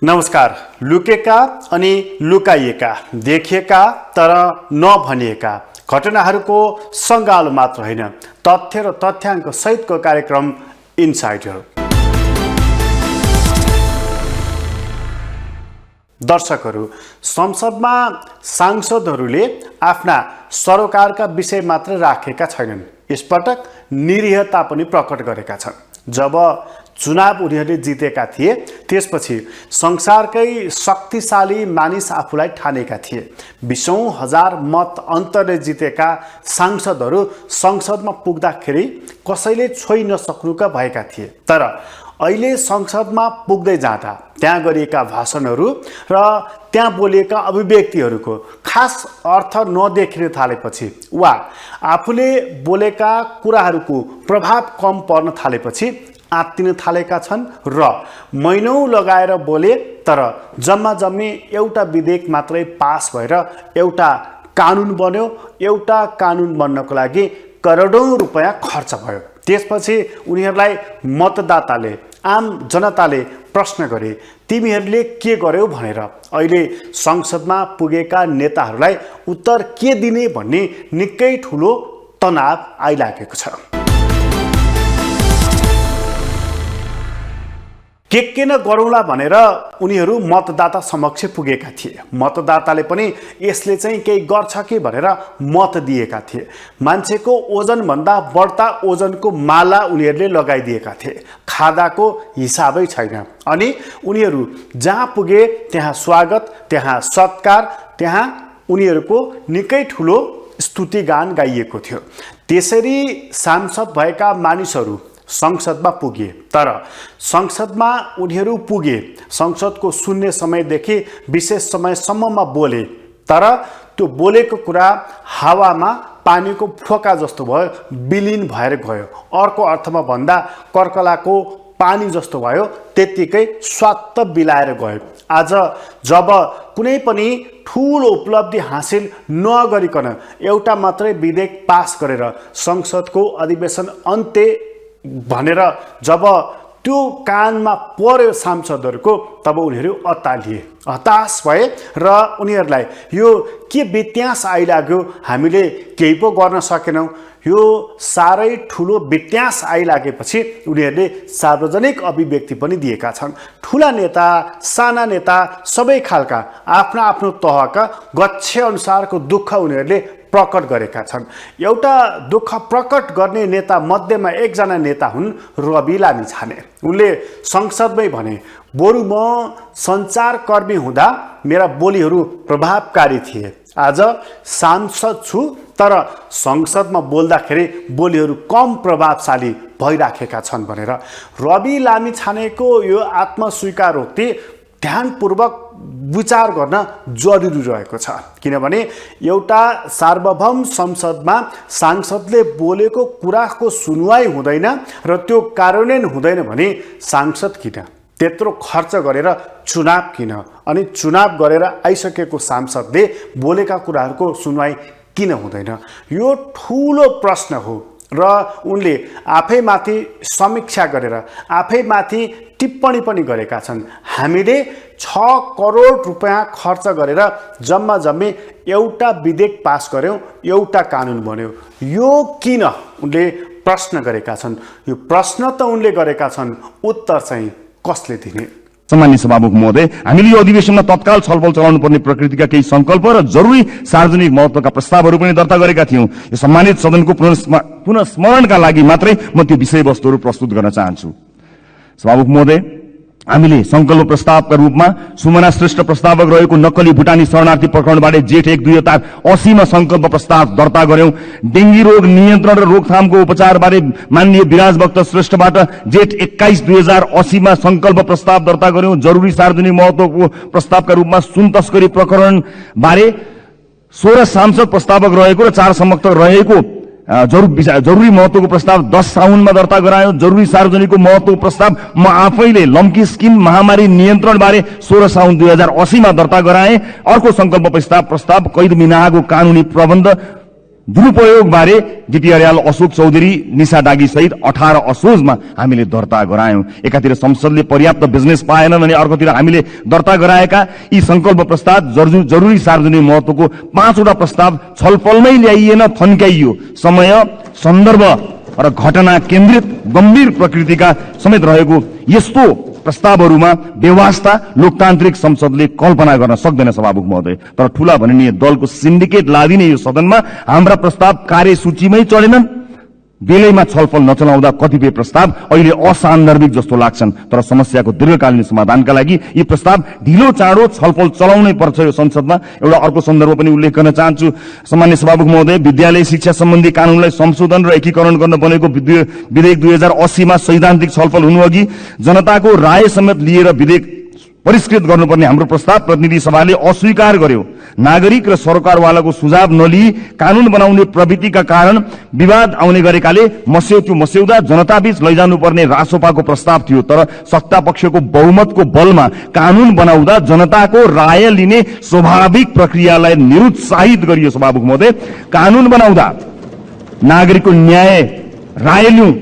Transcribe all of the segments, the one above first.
नमस्कार। लुकेका अनि लुकाइएका, देखिएका तर नभनिएका घटनाहरूको सङ्गालो मात्र होइन, तथ्य र तथ्याङ्क सहितको कार्यक्रम इनसाइडर। दर्शकहरू, संसदमा सांसदहरूले आफ्ना सरोकारका विषय मात्र राखेका छैनन्, यसपटक निरीहता पनि प्रकट गरेका छन्। जब चुनाव उनीहरूले जितेका थिए त्यसपछि संसारकै शक्तिशाली मानिस आफूलाई ठानेका थिए। 20औं हजार मत अन्तरले जितेका सांसदहरू संसदमा पुग्दाखेरि कसैले छोइ नसक्नुका भएका थिए। तर अहिले संसदमा पुग्दै जाँदा त्यहाँ गरिएका भाषणहरू र त्यहाँ बोलिएका अभिव्यक्तिहरूको खास अर्थ नदेखिन थालेपछि वा आफूले बोलेका कुराहरूको प्रभाव कम पर्न थालेपछि आत्तिन थालेका छन् र महिनौं लगाएर बोले तर जम्मी एउटा विधेयक मात्रै पास भएर एउटा कानुन बन्यो। एउटा कानुन बन्नको लागि करोडौं रुपैयाँ खर्च भयो। त्यसपछि उनीहरूलाई मतदाताले, आम जनताले प्रश्न गरे, तिमीहरूले के गर्यौ भनेर। अहिले संसदमा पुगेका नेताहरूलाई उत्तर के दिने भन्ने निकै ठुलो तनाव आइलागेको छ। के न गरौँला भनेर उनीहरू मतदाता समक्ष पुगेका थिए। मतदाताले पनि यसले चाहिँ केही गर्छ कि भनेर मत दिएका थिए। मान्छेको ओजनभन्दा बढ्ता ओजनको माला उनीहरूले लगाइदिएका थिए। खादाको हिसाबै छैन। अनि उनीहरू जहाँ पुगे त्यहाँ स्वागत, त्यहाँ सत्कार, त्यहाँ उनीहरूको निकै ठुलो स्तुतिगान गाइएको थियो। त्यसरी सांसद भएका मानिसहरू संसदमा पुगे। तर संसदमा उनीहरू पुगे, संसदको शून्य समयदेखि विशेष समयसम्ममा बोले। तर त्यो बोलेको कुरा हावामा पानीको फोका जस्तो भयो, विलीन भएर गयो। अर्को अर्थमा भन्दा कर्कलाको पानी जस्तो भयो, त्यत्तिकै स्वात्त बिलाएर गयो। आज जब कुनै पनि ठुलो उपलब्धि हासिल नगरिकन एउटा मात्रै विधेयक पास गरेर संसदको अधिवेशन अन्त्य भनेर जब त्यो कानमा पर्यो सांसदहरूको, तब उनीहरू अत्तालिए, हताश भए र उनीहरूलाई यो के व्यत्यास आइलाग्यो, हामीले केही पो गर्न सकेनौँ। यो साह्रै ठुलो व्यत्यास आइलागेपछि उनीहरूले सार्वजनिक अभिव्यक्ति पनि दिएका छन्। ठुला नेता, साना नेता, सबै खालका आफ्ना आफ्नो तहका गच्छे अनुसारको दुःख उनीहरूले प्रकट गरेका छन्। एउटा दुःख प्रकट गर्ने नेता मध्येमा एकजना नेता हुन् रवि लामिछाने। उनले संसदमै भने, बरु म सञ्चारकर्मी हुँदा मेरा बोलीहरू प्रभावकारी थिए। आज सांसद छु तर संसदमा बोल्दाखेरि बोलीहरू कम प्रभावशाली भइराखेका छन् भनेर रवि लामिछानेको यो आत्मस्वीकारोक्ति ध्यानपूर्वक विचार गर्न जरुरी रहेको छ। किनभने एउटा सार्वभौम संसदमा सांसदले बोलेको कुराको सुनवाई हुँदैन र त्यो कार्यान्वयन हुँदैन भने सांसद किन? त्यत्रो खर्च गरेर चुनाव किन? अनि चुनाव गरेर आइसकेको सांसदले बोलेका कुराहरूको सुनवाई किन हुँदैन? यो ठुलो प्रश्न हो र उनले आफैमाथि समीक्षा गरेर आफैमाथि टिप्पणी पनि गरेका छन्। हामीले 6 करोड रुपैयाँ खर्च गरेर जम्मी एउटा विधेयक पास गर्यौं, एउटा कानुन बन्यो। यो किन? उनले प्रश्न गरेका छन्। यो प्रश्न त उनले गरेका छन्, उत्तर चाहिँ कसले दिने? सम्मानित सभामुख महोदय, हामीले यो अधिवेशनमा तत्काल छलफल चलाउनु पर्ने प्रकृतिका केही संकल्प र जरुरी सार्वजनिक महत्त्वका प्रस्तावहरू पनि दर्ता गरेका थियौं। यो सम्मानित सदनको पुनस्मरणका लागि मात्रै म त्यो विषयवस्तुहरू प्रस्तुत गर्न चाहन्छु। सभामुख महोदय, हामीले संकल्प प्रस्तावका रूपमा सुमना श्रेष्ठ प्रस्तावक रहेको नक्कली भुटानी शरणार्थी प्रकरणबाट जेठ 1 2080 मा संकल्प प्रस्ताव दर्ता गर्यौं। डेंगी रोग नियन्त्रण र रोकथामको उपचारबारे माननीय विराज भक्त श्रेष्ठबाट जेठ 21 2080 मा संकल्प प्रस्ताव दर्ता गर्यौं। जरुरी सार्वजनिक महत्त्वको प्रस्तावका रूपमा सुन तस्करी प्रकरण बारे 16 सांसद प्रस्तावक रहेको र 4 समर्थक रहेको जरुरी महत्त्वको प्रस्ताव 10 साउनमा दर्ता गरायो। जरुरी सार्वजनिकको महत्त्वको प्रस्ताव म आफैले लम्की स्किन महामारी नियन्त्रण बारे 16 साउन 2080 मा दर्ता गराए। अर्को संकल्प प्रस्ताव कैद मिनाहाको कानुनी प्रबन्ध दुरुपयोग बारे डिपी अर्याल, अशोक चौधरी, निशा डागी सहित 18 असोजमा हामीले दर्ता गरायौं। एकातिर संसदले पर्याप्त बिजनेस पाएनन् भने अर्कोतिर हामीले दर्ता गराएका यी संकल्प प्रस्ताव जरुरी सार्वजनिक महत्वको 5 वटा प्रस्ताव छलफलमै ल्याइएन, थन्काइयो। समय, सन्दर्भ र घटना केन्द्रित गम्भीर प्रकृतिका समेत रहेको यस्तो प्रस्तावहरूमा व्यवस्था लोकतान्त्रिक संसदले कल्पना गर्न सक्दैन सभामुख महोदय। तर ठूला भनिने दलको सिन्डिकेट लादिने यो सदनमा हाम्रा प्रस्ताव कार्यसूचीमै चढेनन्। बेलैमा छलफल नचलाउँदा कतिपय प्रस्ताव अहिले असान्दर्भिक जस्तो लाग्छन्। तर समस्याको दीर्घकालीन समाधानका लागि यी प्रस्ताव ढिलो चाँडो छलफल चलाउनै पर्छ यो संसदमा। एउटा अर्को सन्दर्भ पनि उल्लेख गर्न चाहन्छु। सामान्य सभामुख महोदय, विद्यालय शिक्षा सम्बन्धी कानूनलाई संशोधन र एकीकरण गर्न बनेको विधेयक 2080 मा सैद्धान्तिक छलफल हुनुअघि जनताको राय समेत लिएर विधेयक परिष्कृत गर्नुपर्ने हाम्रो प्रस्ताव प्रतिनिधि सभाले अस्वीकार गर्यो। नागरिक र सरकारवालाको सुझाव नलिई कानून बनाउने प्रवृत्तिका कारण विवाद आउने गरेकाले मस्यौदा जनताबीच लैजानुपर्ने रासोपाको प्रस्ताव थियो। तर सत्ता पक्षको बहुमतको बलमा कानून बनाउँदा जनताको राय लिने स्वाभाविक प्रक्रियालाई निरुत्साहित गरियो सभामुख महोदय। कानून बनाउँदा नागरिकको न्याय राय लिउँ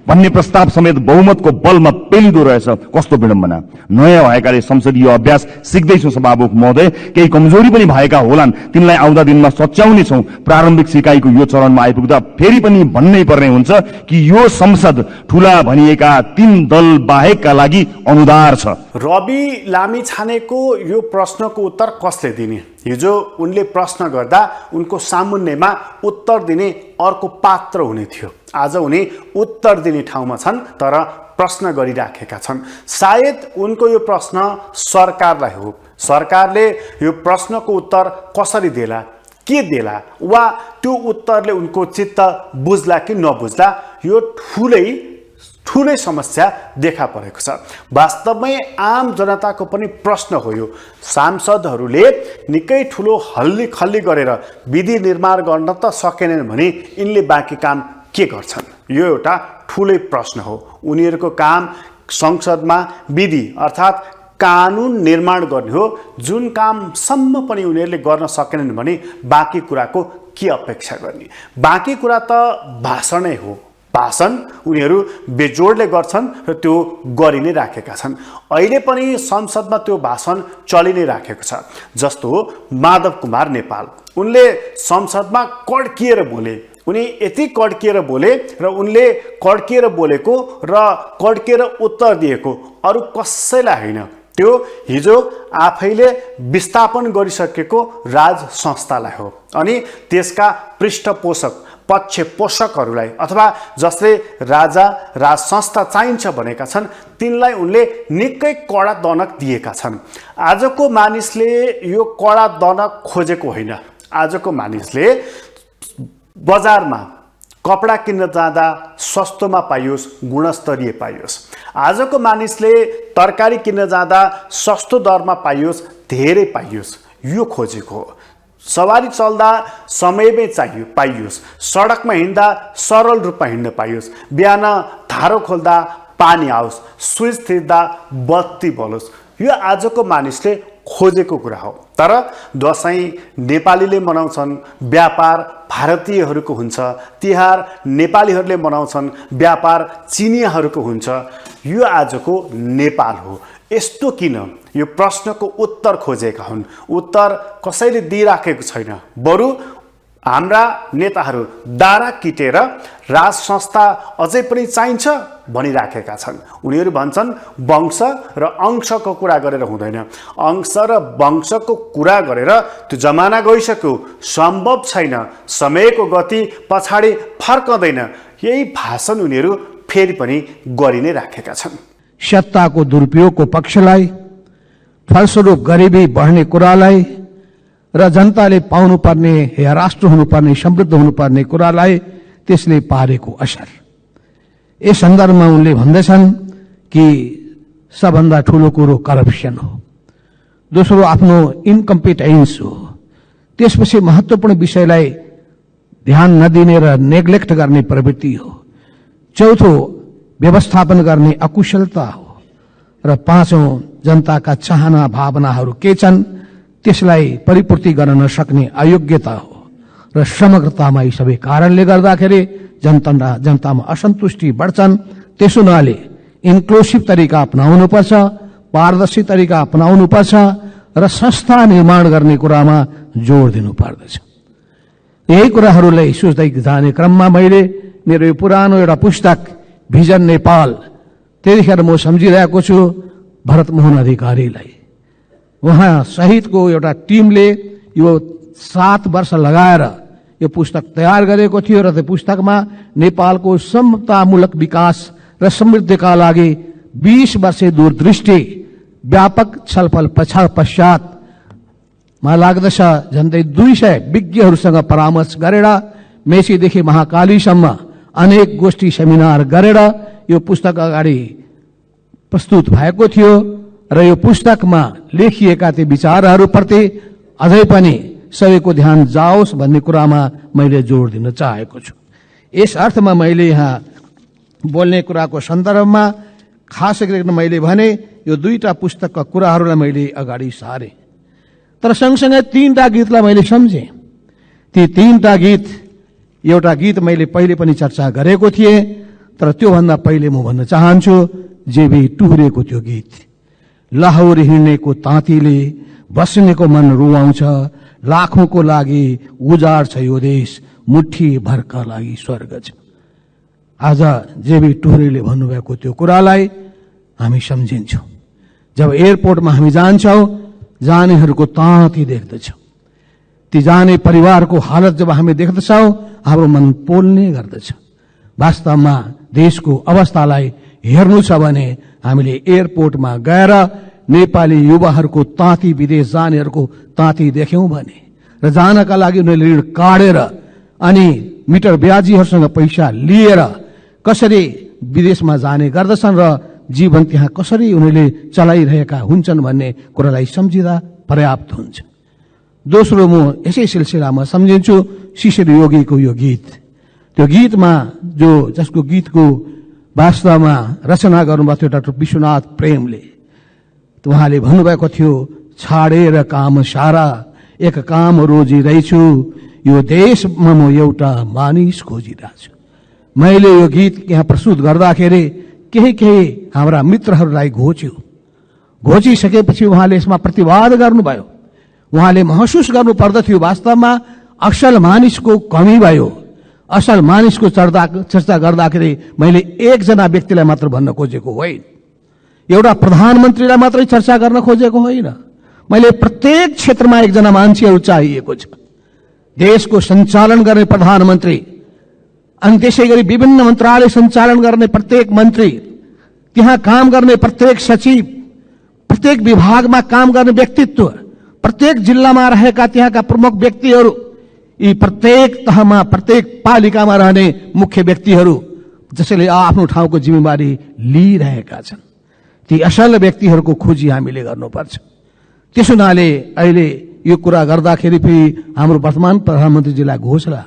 भन्ने प्रस्ताव समेत बहुमतको बलमा पेलिदो रहेछ। कस्तो विडम्बना। नयाँ भएकाले संसदीय अभ्यास सिक्दैछौँ सभामुख महोदय। केही कमजोरी पनि भएका होलान्, तिनलाई आउँदा दिनमा सच्याउने छौं। प्रारम्भिक सिकाइको यो चरणमा आइपुग्दा फेरि पनि भन्नै पर्ने हुन्छ कि यो संसद ठूला भनिएका 3 दल बाहेकका लागि अनुदार छ। रवि लामिछानेको यो प्रश्नको उत्तर कसले दिने? हिजो उनले प्रश्न गर्दा उनको सामुन्नेमा उत्तर दिने अर्को पात्र हुने थियो। आज उनी उत्तर दिने ठाउँमा छन् तर प्रश्न गरिराखेका छन्। सायद उनको यो प्रश्न सरकारलाई हो। सरकारले यो प्रश्नको उत्तर कसरी देला, के देला, वा त्यो उत्तरले उनको चित्त बुझ्ला कि नबुझ्ला, यो ठूलै समस्या देखा परेको छ। वास्तवमै आम जनताको पनि प्रश्न हो यो। सांसदहरूले निकै ठूलो हल्ली खल्ली गरेर विधि निर्माण गर्न त सकेनन् भने यिनले बाँकी काम के गर्छन्? यो एउटा ठूलै प्रश्न हो। उनीहरूको काम संसदमा विधि अर्थात् कानून निर्माण गर्ने हो। जुन कामसम्म पनि उनीहरूले गर्न सकेनन् भने बाँकी कुराको के अपेक्षा गर्ने? बाँकी कुरा त भाषणै हो। भाषण उनीहरू बेजोडले गर्छन् र त्यो गरि नै राखेका छन्। अहिले पनि संसदमा त्यो भाषण चलि नै राखेको छ। जस्तो माधव कुमार नेपाल, उनले संसदमा कड्किएर बोले। उनी यति कड्किएर बोले र उनले कड्किएर बोलेको र कड्किएर उत्तर दिएको अरू कसैलाई होइन, त्यो हिजो आफैले विस्थापन गरिसकेको राज संस्थालाई हो। अनि त्यसका पृष्ठपोषक पक्षपोषकहरूलाई अथवा जसले राज संस्था चाहिन्छ भनेका छन् तिनलाई उनले निकै कडा दनक दिएका छन्। आजको मानिसले यो कडा दनक खोजेको होइन। आजको मानिसले बजारमा कपडा किन्न जाँदा सस्तोमा पाइयोस्, गुणस्तरीय पाइयोस्। आजको मानिसले तरकारी किन्न जाँदा सस्तो दरमा पाइयोस्, धेरै पाइयोस्, यो खोजेको हो। सवारी चल्दा समयमै पाइयोस्, सडकमा हिँड्दा सरल रूपमा हिँड्न पाइयोस्, बिहान धारो खोल्दा पानी आओस्, स्विच थिच्दा बत्ती बलोस्, यो आजको मानिसले खोजेको कुरा हो। तर दसैँ नेपालीले मनाउँछन्, व्यापार भारतीयहरूको हुन्छ। तिहार नेपालीहरूले मनाउँछन्, व्यापार चिनियाहरूको हुन्छ। यो आजको नेपाल हो। यस्तो किन? यो प्रश्नको उत्तर खोजेका हुन्। उत्तर कसैले दिइराखेको छैन। बरु हाम्रा नेताहरू दारा किटेर राज संस्था अझै पनि चाहिन्छ भनिराखेका छन्। उनीहरू भन्छन् वंश र अंशको कुरा गरेर हुँदैन। अंश र वंशको कुरा गरेर त्यो जमाना गइसक्यो, सम्भव छैन, समयको गति पछाडि फर्कदैन। यही भाषण उनीहरू फेरि पनि गरि नै राखेका छन्। सत्ताको दुरुपयोगको पक्षलाई, फलस्वरूप गरिबी बढ्ने कुरालाई र जनताले पाउनुपर्ने या राष्ट्र हुनुपर्ने, समृद्ध हुनुपर्ने कुरालाई त्यसले पारेको असर। यस सन्दर्भमा उनले भन्दछन् कि सबभन्दा ठूलो कुरो करप्सन हो, दोस्रो आफ्नो इन्कम्पिटेन्स हो, त्यसपछि महत्त्वपूर्ण विषयलाई ध्यान नदिने र नेग्लेक्ट गर्ने प्रवृत्ति हो, चौथो व्यवस्थापन गर्ने अकुशलता हो, र पाँचौं जनताका चाहना भावनाहरू के छन् त्यसलाई परिपूर्ति गर्न नसक्ने अयोग्यता हो। र समग्रतामा यी सबै कारणले गर्दाखेरि जनतामा असन्तुष्टि बढ्छन्। त्यसो हुनाले इन्क्लुसिभ तरिका अपनाउनुपर्छ, पारदर्शी तरिका अपनाउनुपर्छ र संस्था निर्माण गर्ने कुरामा जोड दिनु पर्दछ। यही कुराहरूलाई सोच्दै जाने क्रममा मैले मेरो यो पुरानो एउटा पुस्तक भिजन नेपाल, त्यतिखेर म सम्झिरहेको छु भरत मोहन अधिकारीलाई। उहाँ सहितको एउटा टिमले यो 7 वर्ष लगाएर यो पुस्तक तयार गरेको थियो र त्यो पुस्तकमा नेपालको समतामूलक विकास र समृद्धिका लागि 20 वर्षे दूरदृष्टि व्यापक छलफल पश्चात मलाई लाग्दछ झन्डै 200 विज्ञहरूसँग परामर्श गरेर मेचीदेखि महाकालीसम्म अनेक गोष्ठी सेमिनार गरेर यो पुस्तक अगाडि प्रस्तुत भएको थियो र यो पुस्तकमा लेखिएका ती विचारहरूप्रति अझै पनि सबैको ध्यान जाओस् भन्ने कुरामा मैले जोड दिन चाहेको छु। यस अर्थमा मैले यहाँ बोल्ने कुराको सन्दर्भमा खास गरेर मैले भने यो 2टा पुस्तकका कुराहरूलाई मैले अगाडि सारे, तर सँगसँगै 3टा गीतलाई मैले सम्झेँ। ती 3टा गीत, एउटा गीत मैले पहिले पनि चर्चा गरेको थिएँ, तर त्योभन्दा पहिले म भन्न चाहन्छु जेबी टुहुरेको त्यो गीत, लाहोर हिँड्नेको तातीले बस्नेको मन रुवाउँछ, लाखौंको लागि उजाड छ यो देश, मुट्ठी भरका लागि स्वर्ग छ। आज जेबी टुहुरेले भन्नुभएको त्यो कुरालाई हामी सम्झिन्छौँ। जब एयरपोर्टमा हामी जान्छौँ, जानेहरूको ताती देख्दछौँ, ती जाने परिवारको हालत जब हामी देख्दछौँ हाम्रो मन पोल्ने गर्दछ। वास्तवमा देशको अवस्थालाई हेर्नु छ भने हामीले एयरपोर्टमा गएर नेपाली युवाहरूको ताती, विदेश जानेहरूको ताती देख्यौं भने र जानका लागि उनीहरूले ऋण काटेर अनि मिटर ब्याजीहरूसँग पैसा लिएर कसरी विदेशमा जाने गर्दछन् र जीवन त्यहाँ कसरी उनीहरूले चलाइरहेका हुन्छन् भन्ने कुरालाई सम्झिँदा पर्याप्त हुन्छ। दोस्रो म यसै सिलसिलामा सम्झिन्छु शिशिर योगीको यो गीत। त्यो गीतमा जसको गीतको वास्तवमा रचना गर्नुभएको थियो डाक्टर विश्वनाथ प्रेमले, उहाँले भन्नुभएको थियो, छाडेर काम सारा एक काम रोजी रहेछु, यो देशमा म एउटा मानिस खोजिरहेको छु। मैले यो गीत यहाँ प्रस्तुत गर्दाखेरि केही हाम्रा मित्रहरूलाई घोचिसकेपछि उहाँले यसमा प्रतिवाद गर्नुभयो। उहाँले महसुस गर्नु पर्दथ्यो वास्तवमा असल मानिसको कमी भयो। असल मानिसको चर्चा गर्दाखेरि मैले एकजना व्यक्तिलाई मात्र भन्न खोजेको होइन, एउटा प्रधानमन्त्रीलाई मात्रै चर्चा गर्न खोजेको होइन, मैले प्रत्येक क्षेत्रमा एकजना मान्छेहरू चाहिएको छ। देशको सञ्चालन गर्ने प्रधानमन्त्री, अनि त्यसै गरी विभिन्न मन्त्रालय सञ्चालन गर्ने प्रत्येक मन्त्री, त्यहाँ काम गर्ने प्रत्येक सचिव, प्रत्येक विभागमा काम गर्ने व्यक्तित्व, प्रत्येक जिल्लामा रहेका त्यहाँका प्रमुख व्यक्तिहरू, यी प्रत्येक तहमा प्रत्येक पालिकामा रहने मुख्य व्यक्तिहरू जसले आफ्नो ठाउँको जिम्मेवारी लिइरहेका छन्, ती असल व्यक्तिहरूको खोजी हामीले गर्नुपर्छ। त्यसो हुनाले अहिले यो कुरा गर्दाखेरि फेरि हाम्रो वर्तमान प्रधानमन्त्रीजीलाई घोषणा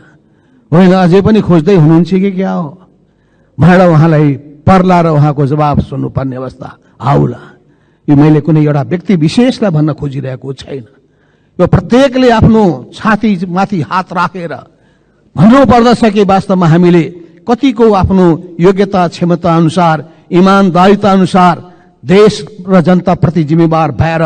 होइन, अझै पनि खोज्दै हुनुहुन्छ कि क्या हो भनेर उहाँलाई पर्ला र उहाँको जवाब सुन्नुपर्ने अवस्था आउला। यो मैले कुनै एउटा व्यक्ति विशेषलाई भन्न खोजिरहेको छैन। यो प्रत्येकले आफ्नो छाती माथि हात राखेर भन्नु पर्दछ कि वास्तवमा हामीले कतिको आफ्नो योग्यता क्षमता अनुसार, इमानदारिता अनुसार देश र जनताप्रति जिम्मेवार भएर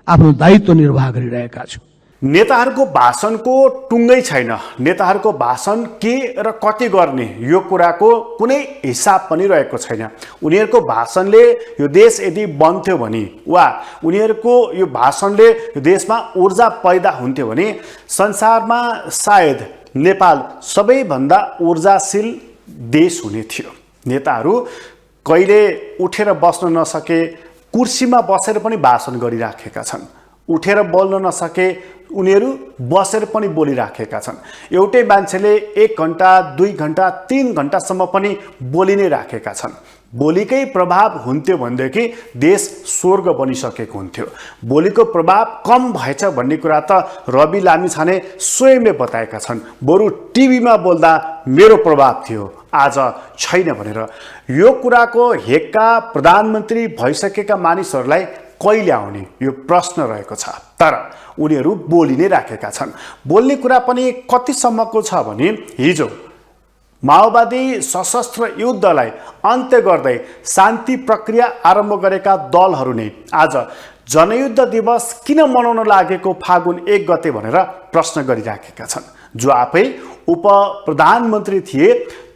आफ्नो दायित्व निर्वाह गरिरहेका छौँ। नेताहरूको भाषणको टुङ्गै छैन। नेताहरूको भाषण के र कति गर्ने यो कुराको कुनै हिसाब पनि रहेको छैन। उनीहरूको भाषणले यो देश यदि बन्थ्यो भने वा उनीहरूको यो भाषणले यो देशमा ऊर्जा पैदा हुन्थ्यो भने संसारमा सायद नेपाल सबैभन्दा ऊर्जाशील देश हुने थियो। नेताहरू कहिले उठेर बस्न नसके कुर्सीमा बसेर पनि भाषण गरिराखेका छन्, उठेर बोल्न नसके उनीहरू बसेर पनि बोलिराखेका छन्। एउटै मान्छेले 1 घण्टा 2 घण्टा 3 घण्टासम्म पनि बोलि नै राखेका छन्। बोलीकै प्रभाव हुन्थ्यो भनेदेखि देश स्वर्ग बनिसकेको हुन्थ्यो। बोलीको प्रभाव कम भएछ भन्ने कुरा त रवि लामिछाने स्वयंले बताएका छन्। बरु टिभीमा बोल्दा मेरो प्रभाव थियो, आज छैन भनेर। यो कुराको हेक्का प्रधानमन्त्री भइसकेका मानिसहरूलाई कहिले आउने यो प्रश्न रहेको छ। तर उनीहरू बोली नै राखेका छन्। बोल्ने कुरा पनि कतिसम्मको छ भने हिजो माओवादी सशस्त्र युद्धलाई अन्त्य गर्दै शान्ति प्रक्रिया आरम्भ गरेका दलहरू नै आज जनयुद्ध दिवस किन मनाउन लागेको फागुन 1 गते भनेर प्रश्न गरिराखेका छन्। जो आफै उप प्रधानमन्त्री थिए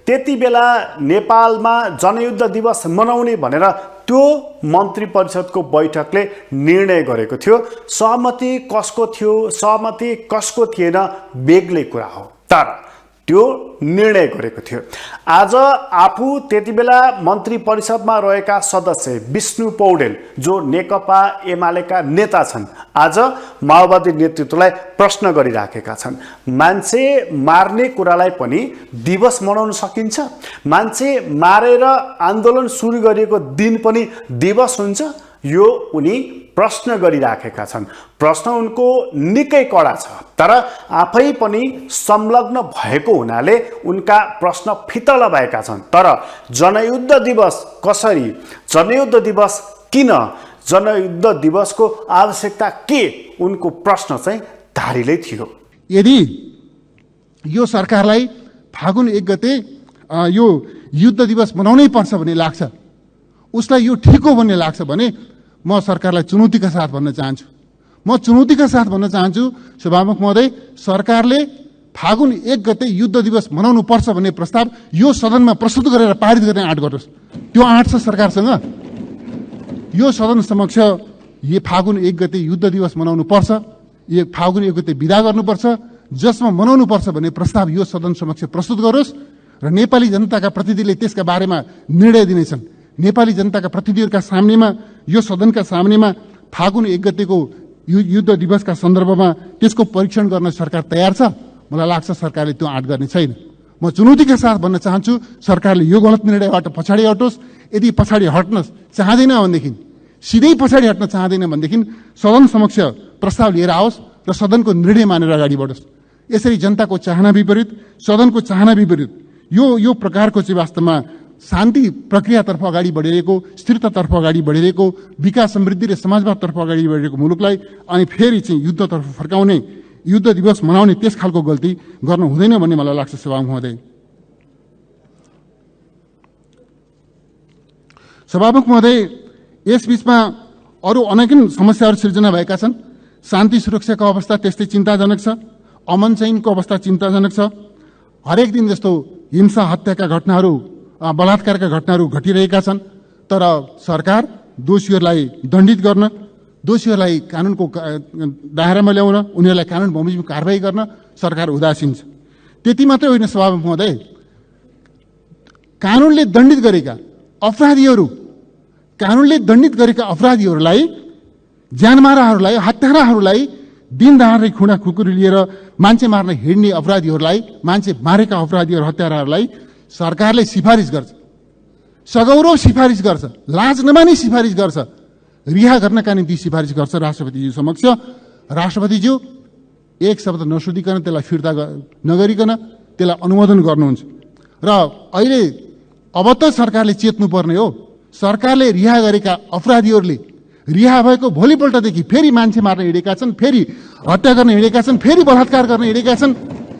त्यति बेला नेपालमा जनयुद्ध दिवस मनाउने भनेर त्यो मन्त्री परिषदको बैठकले निर्णय गरेको थियो। सहमति कसको थियो, सहमति कसको थिएन बेग्लै कुरा हो, तर त्यो निर्णय गरेको थियो। आज आफू त्यति बेला मन्त्री परिषदमा रहेका सदस्य विष्णु पौडेल जो नेकपा एमालेका नेता छन्, आज माओवादी नेतृत्वलाई प्रश्न गरिराखेका छन्। मान्छे मार्ने कुरालाई पनि दिवस मनाउन सकिन्छ? मान्छे मारेर आन्दोलन सुरु गरिएको दिन पनि दिवस हुन्छ? यो उनी प्रश्न गरिराखेका छन्। प्रश्न उनको निकै कडा छ, तर आफै पनि संलग्न भएको हुनाले उनका प्रश्न फितल भएका छन्। तर जनयुद्ध दिवस कसरी, जनयुद्ध दिवस किन, जनयुद्ध दिवसको आवश्यकता के, उनको प्रश्न चाहिँ धारिलै थियो। यदि यो सरकारलाई फागुन 1 गते यो युद्ध दिवस मनाउनै पर्छ भन्ने लाग्छ, उसलाई यो ठिक हो भन्ने लाग्छ भने म सरकारलाई चुनौतीका साथ भन्न चाहन्छु। म चुनौतीका साथ भन्न चाहन्छु सभामुख महोदय, सरकारले फागुन 1 गते युद्ध दिवस मनाउनु पर्छ भन्ने प्रस्ताव यो सदनमा प्रस्तुत गरेर पारित गर्ने आँट गर्नुहोस्। त्यो आँट छ सरकारसँग। यो सदन समक्ष यो फागुन 1 गते युद्ध दिवस मनाउनु पर्छ, यो फागुन 1 गते विदा गर्नुपर्छ, जसमा मनाउनु पर्छ भन्ने प्रस्ताव यो सदन समक्ष प्रस्तुत गरोस् र नेपाली जनताका प्रतिनिधिले त्यसका बारेमा निर्णय दिनेछन्। नेपाली जनताका प्रतिनिधिहरूका सामनेमा, यो सदनका सामनेमा फागुन 1 गतेको युद्ध दिवसका सन्दर्भमा त्यसको परीक्षण गर्न सरकार तयार छ। मलाई लाग्छ सरकारले त्यो आँट गर्ने छैन। म चुनौतीका साथ भन्न चाहन्छु सरकारले यो गलत निर्णयबाट पछाडि हटोस्। यदि पछाडि हट्न चाहँदैन भनेदेखि, सिधै पछाडि हट्न चाहँदैन भनेदेखि सदन समक्ष प्रस्ताव लिएर आओस् र सदनको निर्णय मानेर अगाडि बढोस्। यसरी जनताको चाहना विपरीत, सदनको चाहना विपरीत यो प्रकारको चाहिँ वास्तवमा शान्ति प्रक्रियातर्फ अगाडि बढिरहेको, स्थिरतातर्फ अगाडि बढिरहेको, विकास समृद्धि र समाजवादतर्फ अगाडि बढिरहेको मुलुकलाई अनि फेरि चाहिँ युद्धतर्फ फर्काउने, युद्ध दिवस मनाउने त्यस खालको गल्ती गर्नु हुँदैन भन्ने मलाई लाग्छ सभामुख महोदय। सभामुख महोदय, यसबीचमा अरू अनेकन समस्याहरू सिर्जना भएका छन्। शान्ति सुरक्षाको अवस्था त्यस्तै चिन्ताजनक छ, अमन चैनको अवस्था चिन्ताजनक छ। हरेक दिन जस्तो हिंसा, हत्याका घटनाहरू, बलात्कारका घटनाहरू घटिरहेका छन्, तर सरकार दोषीहरूलाई दण्डित गर्न, दोषीहरूलाई कानुनको दायरामा ल्याउन, उनीहरूलाई कानुन बमोजिम कारबाही गर्न सरकार उदासीन छ। त्यति मात्रै होइन सभामुख महोदय, कानुनले दण्डित गरेका अपराधीहरू, कानुनले दण्डित गरेका अपराधीहरूलाई, ज्यानमाराहरूलाई, हत्याराहरूलाई, दिन दहाडै खुँडा खुकुरी लिएर मान्छे मार्न हिँड्ने अपराधीहरूलाई, मान्छे मारेका अपराधीहरू, हत्याराहरूलाई सरकारले सिफारिस गर्छ, सगौरव सिफारिस गर्छ, लाज नमानी सिफारिस गर्छ, रिहा गर्नका निम्ति सिफारिस गर्छ राष्ट्रपतिज्यू समक्ष। राष्ट्रपतिज्यू एक शब्द नसोधिकन, त्यसलाई फिर्ता नगरिकन त्यसलाई अनुमोदन गर्नुहुन्छ। र अहिले अब त सरकारले चेत्नुपर्ने हो। सरकारले रिहा गरेका अपराधीहरूले रिहा भएको भोलिपल्टदेखि फेरि मान्छे मार्न हिँडेका छन्, फेरि हत्या गर्न हिँडेका छन्, फेरि बलात्कार गर्न हिँडेका छन्,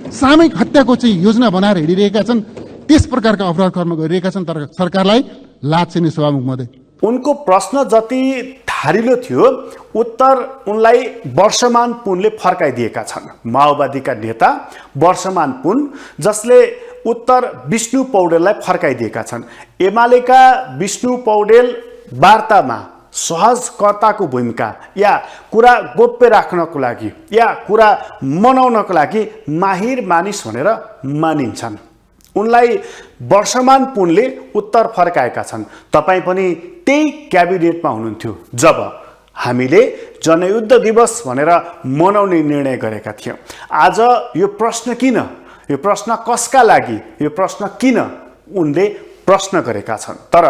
सामूहिक हत्याको चाहिँ योजना बनाएर हिँडिरहेका छन्, त्यस प्रकारका अपराध कर्म गरिरहेका छन्। तर सरकारलाई लाज छैन सभामुख महोदय। उनको प्रश्न जति धारिलो थियो, उत्तर उनलाई वर्षमान पुनले फर्काइदिएका छन्। माओवादीका नेता वर्षमान पुन, जसले उत्तर विष्णु पौडेललाई फर्काइदिएका छन्। एमालेका विष्णु पौडेल वार्तामा सहजकर्ताको भूमिका या कुरा गोप्य राख्नको लागि या कुरा मनाउनको लागि माहिर मानिस भनेर मानिन्छन्। उनलाई वर्षमान पुनले उत्तर फर्काएका छन्। तपाईँ पनि त्यही क्याबिनेटमा हुनुहुन्थ्यो जब हामीले जनयुद्ध दिवस भनेर मनाउने निर्णय गरेका थियौँ। आज यो प्रश्न किन, यो प्रश्न कसका लागि, यो प्रश्न किन उनले प्रश्न गरेका छन्। तर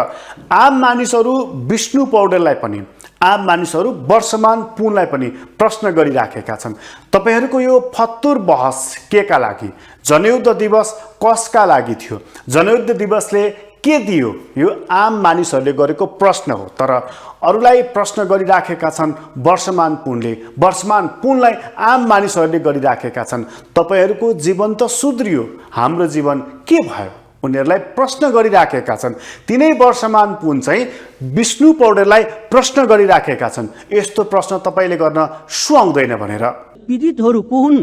आम मानिसहरू विष्णु पौडेललाई पनि, आम मानिसहरू वर्षमान पुनलाई पनि प्रश्न गरिराखेका छन्। तपाईहरूको यो फत्तुर बहस केका लागि, जनयुद्ध दिवस कसका लागि थियो, जनयुद्ध दिवसले के दियो? यो आम मानिसहरूले गरेको प्रश्न हो। तर अरूलाई प्रश्न गरिराखेका छन् वर्षमान पुनले। वर्षमान पुनलाई आम मानिसहरूले गरिराखेका छन्। तपाईहरूको जीवन त सुध्रियो, हाम्रो जीवन के भयो? उनीहरूलाई प्रश्न गरिराखेका छन्। तिनै वर्षमान पुन चाहिँ विष्णु पौडेललाई प्रश्न गरिराखेका छन्, यस्तो प्रश्न तपाईँले गर्न सुहाउँदैन भनेर। पीडितहरू को हुन्,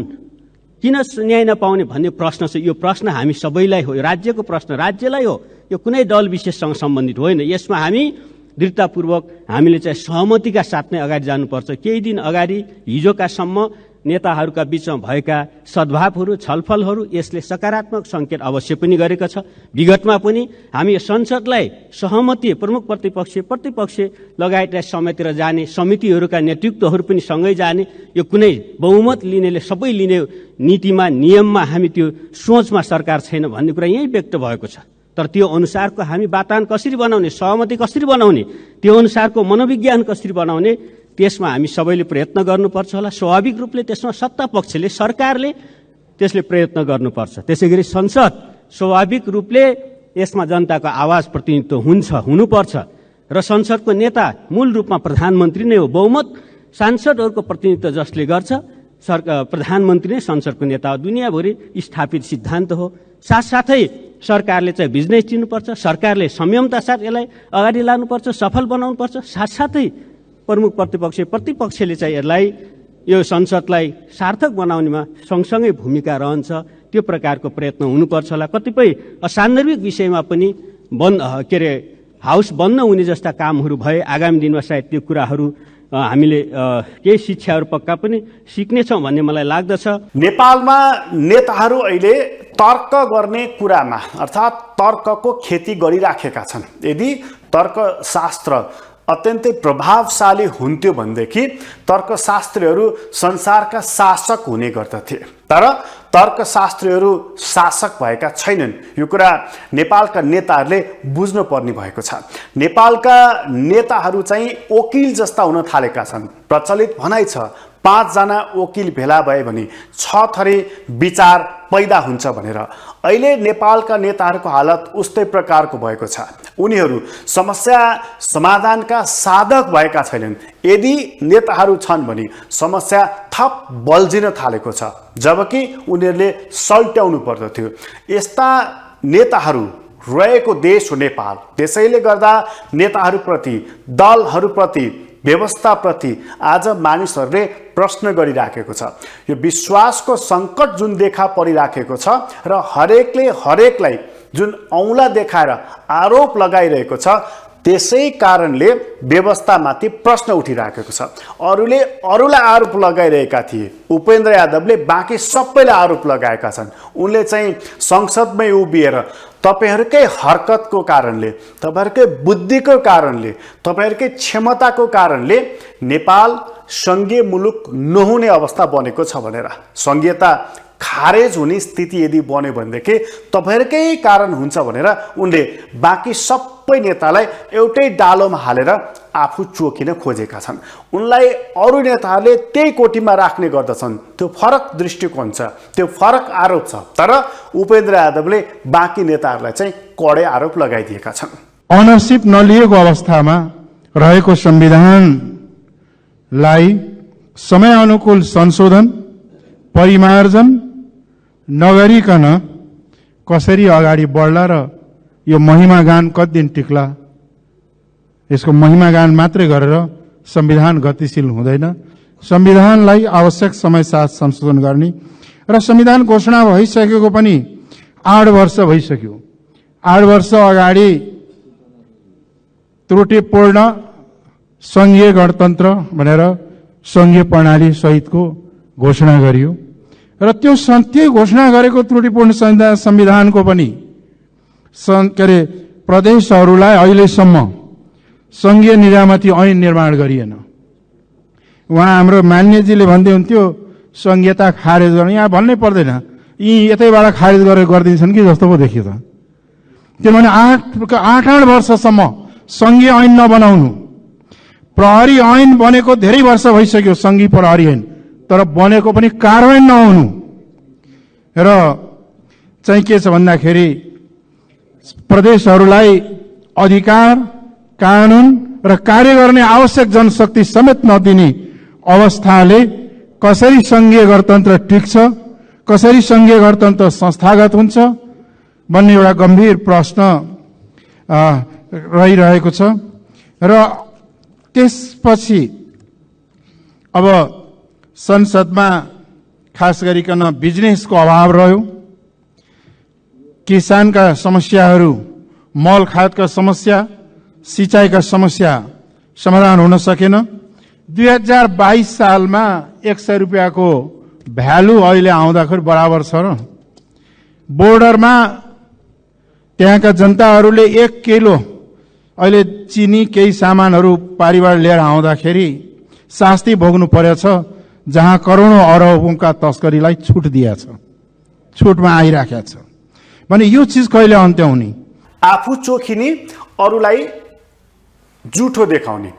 किन न्याय नपाउने भन्ने प्रश्न छ। यो प्रश्न हामी सबैलाई हो, यो राज्यको प्रश्न राज्यलाई हो, यो कुनै दल विशेषसँग सम्बन्धित होइन। यसमा हामी दृढतापूर्वक हामीले चाहिँ सहमतिका साथ नै अगाडि जानुपर्छ। केही दिन अगाडि हिजोकासम्म नेताहरूका बीचमा भएका सद्भावहरू, छलफलहरू यसले सकारात्मक सङ्केत अवश्य पनि गरेको छ। विगतमा पनि हामी संसदलाई सहमति प्रमुख प्रतिपक्ष लगायतलाई समेटेर जाने, समितिहरूका नेतृत्वहरू पनि सँगै जाने, यो कुनै बहुमत लिनेले सबै लिने नीतिमा नियममा हामी त्यो सोचमा सरकार छैन भन्ने कुरा यही व्यक्त भएको छ। तर त्यो अनुसारको हामी वातावरण कसरी बनाउने, सहमति कसरी बनाउने, त्यो अनुसारको मनोविज्ञान कसरी बनाउने, त्यसमा हामी सबैले प्रयत्न गर्नुपर्छ होला। स्वाभाविक रूपले त्यसमा सत्ता पक्षले, सरकारले त्यसले प्रयत्न गर्नुपर्छ। त्यसैगरी संसद स्वाभाविक रूपले यसमा जनताको आवाज प्रतिनिधित्व हुनुपर्छ र संसदको नेता मूल रूपमा प्रधानमन्त्री नै हो। बहुमत सांसदहरूको प्रतिनिधित्व जसले गर्छ, प्रधानमन्त्री नै संसदको नेता हो। दुनियाँभरि स्थापित सिद्धान्त हो। साथसाथै सरकारले चाहिँ बिजनेस दिनुपर्छ, सरकारले संयमता साथ यसलाई अगाडि लानुपर्छ, सफल बनाउनुपर्छ। साथसाथै प्रमुख प्रतिपक्षले चाहिँ यसलाई, यो संसदलाई सार्थक बनाउनेमा सँगसँगै भूमिका रहन्छ। त्यो प्रकारको प्रयत्न हुनुपर्छ होला। कतिपय असान्दर्भिक विषयमा पनि हाउस बन्द हुने जस्ता कामहरू भए आगामी दिनमा सायद त्यो कुराहरू हामीले केही शिक्षाहरू पक्का पनि सिक्नेछौँ भन्ने मलाई लाग्दछ। नेपालमा नेताहरू अहिले तर्क गर्ने कुरामा अर्थात् तर्कको खेती गरिराखेका छन्। यदि तर्कशास्त्र अत्यन्तै प्रभावशाली हुन्थ्यो भनेदेखि तर्कशास्त्रीहरू संसारका शासक हुने गर्दथे। तर तर्कशास्त्रीहरू शासक भएका छैनन्। यो कुरा नेपालका नेताहरूले बुझ्नुपर्ने भएको छ। नेपालका नेताहरू चाहिँ वकिल जस्ता हुन थालेका छन्। प्रचलित भनाइ छ 5 जना वकिल भेला भए भने 6 थरी विचार पैदा हुन्छ भनेर। अहिले नेपालका नेताहरूको हालत उस्तै प्रकारको भएको छ। उनीहरू समस्या समाधानका साधक भएका छैनन्। यदि नेताहरू छन् भने समस्या थप बल्झिन थालेको छ, जबकि उनीहरूले सल्ट्याउनु पर्दथ्यो। यस्ता नेताहरू रहेको देश हो नेपाल। त्यसैले गर्दा नेताहरूप्रति, दलहरूप्रति, व्यवस्थाप्रति आज मानिसहरूले प्रश्न गरिराखेको छ। यो विश्वासको सङ्कट जुन देखा परिराखेको छ र हरेकलाई जुन औँला देखाएर आरोप लगाइरहेको छ, त्यसै कारणले व्यवस्थामाथि प्रश्न उठिराखेको छ। अरूलाई आरोप लगाइरहेका थिए, उपेन्द्र यादवले बाँकी सबैलाई आरोप लगाएका छन्। उनले चाहिँ संसदमै उभिएर तपाईहरूकै हरकतको कारणले, तपाईहरूकै बुद्धिको कारणले, तपाईहरूकै क्षमताको कारणले नेपाल सङ्घीय मुलुक नहुने अवस्था बनेको छ भनेर, सङ्घीयता खारेज हुने स्थिति यदि बन्यो भनेदेखि तपाईहरूकै कारण हुन्छ भनेर उनले बाँकी सबै नेतालाई एउटै डालोमा हालेर आफू चोकिन खोजेका छन्। उनलाई अरू नेताहरूले त्यही कोटीमा राख्ने गर्दछन्। त्यो फरक दृष्टिकोण छ, त्यो फरक आरोप छ। तर उपेन्द्र यादवले बाँकी नेताहरूलाई चाहिँ कडे आरोप लगाइदिएका छन्। अनरसिप नलिएको अवस्थामा रहेको संविधानलाई समयानुकूल संशोधन, परिमार्जन नगरिकन कसरी अगाडि बढ्ला र यो महिमा गान कति दिन टिक्ला? यसको महिमा गान मात्रै गरेर संविधान गतिशील हुँदैन। संविधानलाई आवश्यक समय साथ संशोधन गर्ने र संविधान घोषणा भइसकेको पनि 8 वर्ष भइसक्यो। 8 वर्ष अगाडि त्रुटिपूर्ण संघीय गणतन्त्र भनेर संघीय प्रणाली सहितको घोषणा गरियो र त्यो घोषणा गरेको त्रुटिपूर्ण संविधानको पनि प्रदेशहरूलाई अहिलेसम्म संघीय निजामती ऐन निर्माण गरिएन। उहाँ हाम्रो मान्यजीले भन्दै हुन्थ्यो संघीयता खारेज गर्ने, यहाँ भन्नै पर्दैन, यी यतैबाट खारेज गरेर गरिदिन्छन् कि जस्तो पो देखियो त। किनभने 8 वर्षसम्म संघीय ऐन नबनाउनु। प्रहरी ऐन बनेको धेरै वर्ष भइसक्यो, संघीय प्रहरी ऐन, तर बनेको पनि कार्यान्वयन नहुनु। र चाहिँ के छ भन्दाखेरि प्रदेशहरूलाई अधिकार, कानुन र कार्य गर्ने आवश्यक जनशक्ति समेत नदिने अवस्थाले कसरी संघीय गणतन्त्र टिक्छ, कसरी संघीय गणतन्त्र संस्थागत हुन्छ भन्ने एउटा गम्भीर प्रश्न रहिरहेको छ। र त्यसपछि अब संसदमा खास गरिकन बिजनेसको अभाव रह्यो, किसानका समस्याहरू, मल खादका समस्या, सिंचाइका समस्या समाधान हुन सकेन। 2022 सालमा 100 रुपियाँको भ्यालु अहिले आउँदाखेरि बराबर छ र बोर्डरमा त्यहाँका जनताहरूले 1 किलो अहिले चिनी केही सामानहरू पारिवार लिएर आउँदाखेरि शास्ति भोग्नु परेछ, जहाँ करोडौं अरबौंका तस्करीलाई छुट दिएछ, छुटमा आइराखेको छ भने यो चीज कहिले अन्त्य हुने? आफू चोखिने, अरूलाई जुठो देखाउने,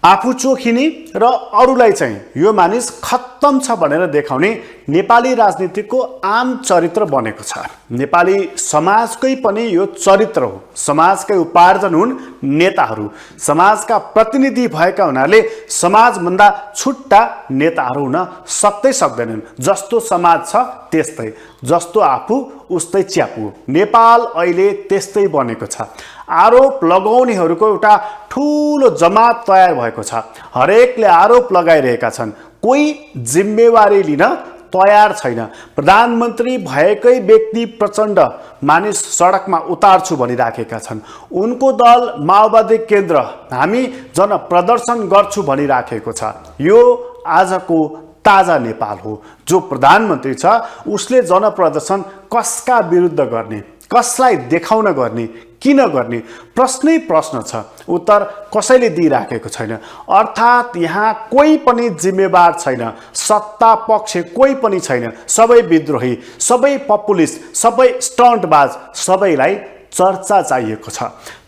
आफू चोखिने र अरूलाई चाहिँ यो मानिस खत्तम छ भनेर देखाउने नेपाली राजनीतिको आम चरित्र बनेको छ। नेपाली समाजकै पनि यो चरित्र हो। समाजकै उपार्जन हुन् नेताहरू, समाजका प्रतिनिधि भएका हुनाले समाजभन्दा छुट्टा नेताहरू हुन सक्दै सक्दैनन्। जस्तो समाज छ त्यस्तै, जस्तो आफू उस्तै च्यापु। नेपाल अहिले त्यस्तै बनेको छ। आरोप लगाउनेहरूको एउटा ठूलो जमात तयार भएको छ। हरेकले आरोप लगाइरहेका छन्, कोही जिम्मेवारी लिन तयार छैन। प्रधानमन्त्री भएकै व्यक्ति प्रचण्ड मानिस सडकमा उतार्छु भनिराखेका छन्। उनको दल माओवादी केन्द्र हामी जनप्रदर्शन गर्छु भनिराखेको छ। यो आजको ताजा नेपाल हो। जो प्रधानमन्त्री छ उसले जनप्रदर्शन कसका विरुद्ध गर्ने, कसलाई देखाउन गर्ने, किन गर्ने, प्रश्नै प्रश्न छ। उत्तर कसैले दिइराखेको छैन। अर्थात् यहाँ कोही पनि जिम्मेवार छैन, सत्ता पक्ष कोही पनि छैन। सबै विद्रोही, सबै पपुलिस्ट, सबै स्टन्टबाज, सबैलाई चर्चा चाहिएको छ।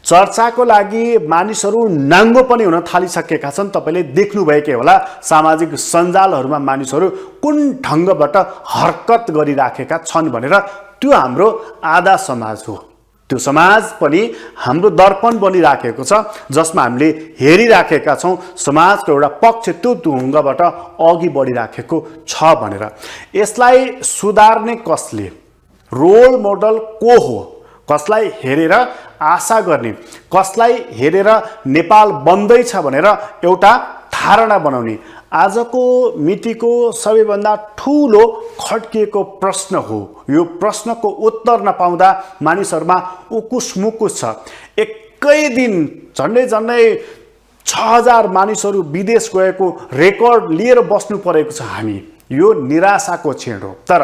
चर्चाको लागि मानिसहरू नाङ्गो पनि हुन थालिसकेका छन्। तपाईँले देख्नुभएकै होला सामाजिक सञ्जालहरूमा मानिसहरू कुन ढङ्गबाट हरकत गरिराखेका छन् भनेर। त्यो हाम्रो आधा समाज हो। त्यो समाज पनि हाम्रो दर्पण बनिराखेको छ, जसमा हामीले हेरिराखेका छौँ समाजको एउटा पक्ष त्यो ढुङ्गाबाट अघि बढिराखेको छ भनेर। यसलाई सुधार्ने कसले, रोल मोडल को हो, कसलाई हेरेर आशा गर्ने, कसलाई हेरेर नेपाल बन्दैछ भनेर एउटा धारणा बनाउने आजको मितिको सबैभन्दा ठूलो खड्किएको प्रश्न हो। यो प्रश्नको उत्तर नपाउँदा मानिसहरूमा उकुस मुकुस छ। एकै दिन झन्डै 6000 मानिसहरू विदेश गएको रेकर्ड लिएर बस्नु परेको छ हामी। यो निराशाको क्षण हो, तर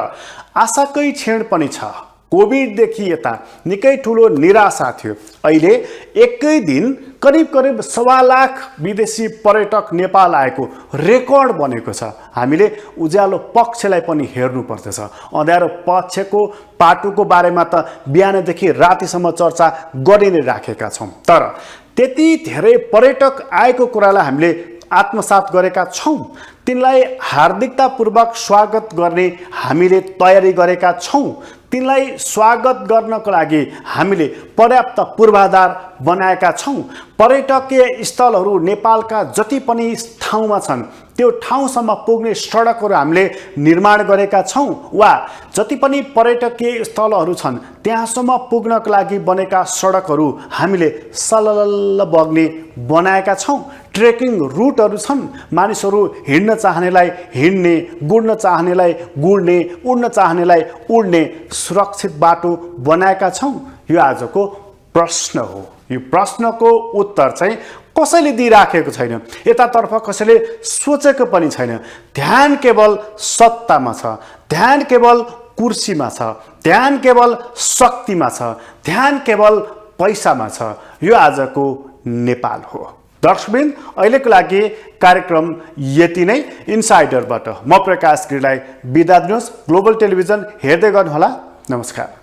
आशाकै क्षण पनि छ। कोभिडदेखि यता निकै ठुलो निराशा थियो। अहिले एकै दिन करिब 1.25 लाख विदेशी पर्यटक नेपाल आएको रेकर्ड बनेको छ। हामीले उज्यालो पक्षलाई पनि हेर्नु पर्दछ। अँध्यारो पक्षको पाटोको बारेमा त बिहानदेखि रातिसम्म चर्चा गरि नै राखेका छौँ, तर त्यति धेरै पर्यटक आएको कुरालाई हामीले आत्मसात गरेका छौँ। तिनलाई हार्दिकतापूर्वक स्वागत गर्ने हामीले तयारी गरेका छौँ। तिनलाई स्वागत गर्नको लागि हामीले पर्याप्त पूर्वाधार बनाएका छौँ। पर्यटकीय स्थलहरू नेपालका जति पनि ठाउँमा छन् त्यो ठाउँसम्म पुग्ने सडकहरू हामीले निर्माण गरेका छौँ, वा जति पनि पर्यटकीय स्थलहरू छन् त्यहाँसम्म पुग्नको लागि बनेका सडकहरू हामीले सललल्ल बग्ने बनाएका छौँ। ट्रेकिङ रुटहरू छन्, मानिसहरू हिँड्न चाहनेलाई हिँड्ने, गुड्न चाहनेलाई गुड्ने, उड्न चाहनेलाई उड्ने सुरक्षित बाटो बनाएका छौँ। यो आजको प्रश्न हो। यो प्रश्नको उत्तर चाहिँ कसैले दिइराखेको छैन। यतातर्फ कसैले सोचेको पनि छैन। ध्यान केवल सत्तामा छ, ध्यान केवल कुर्सीमा छ, ध्यान केवल शक्तिमा छ, ध्यान केवल पैसामा छ। यो आजको नेपाल हो। दर्शकबिन, अहिलेको लागि कार्यक्रम यति नै। इन्साइडरबाट म प्रकाश गिरीलाई बिदा दिनुहोस्। ग्लोबल टेलिभिजन हेर्दै गर्नुहोला। नमस्कार।